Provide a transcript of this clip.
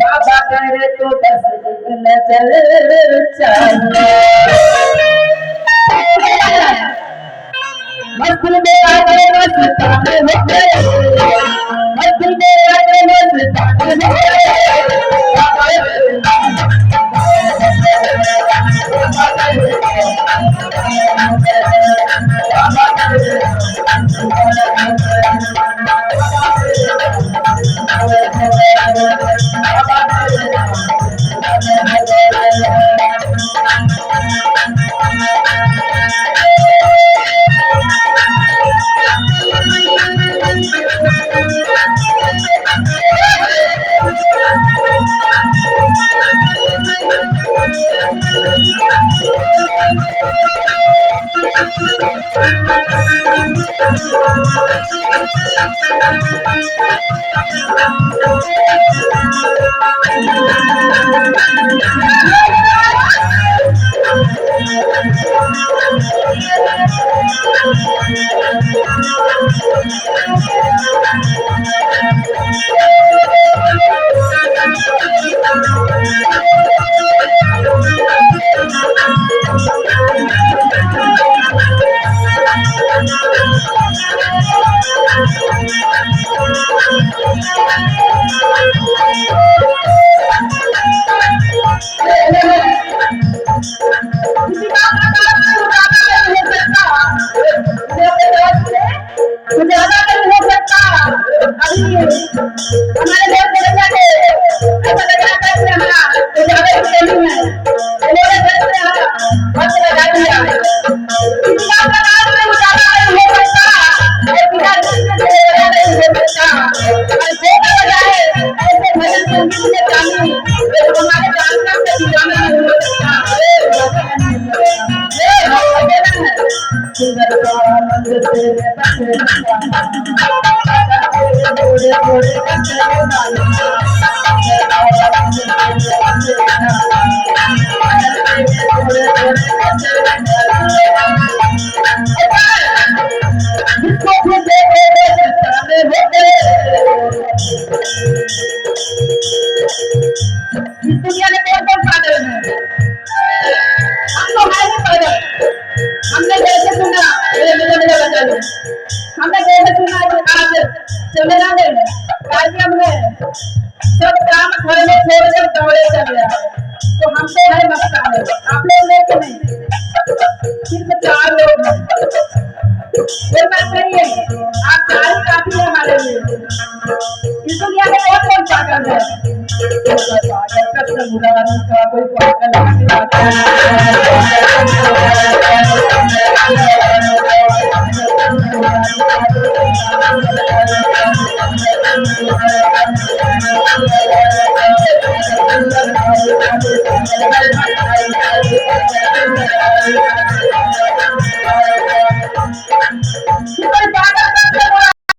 बाबा करे तो बस नजर चाहिए मस्जिद में आके मस्ताने हो गए मस्जिद में आके मस्ताने हो गए सब काम घर में छोड़कर दौड़े चले आए तो हमसे है मस्ता है आप लोग लेके नहीं सिर्फ 4 लोग हैं कोई बात नहीं है आप 4 ही काफी है हमारे लिए इस दुनिया में और कौन पागल है कोई पागल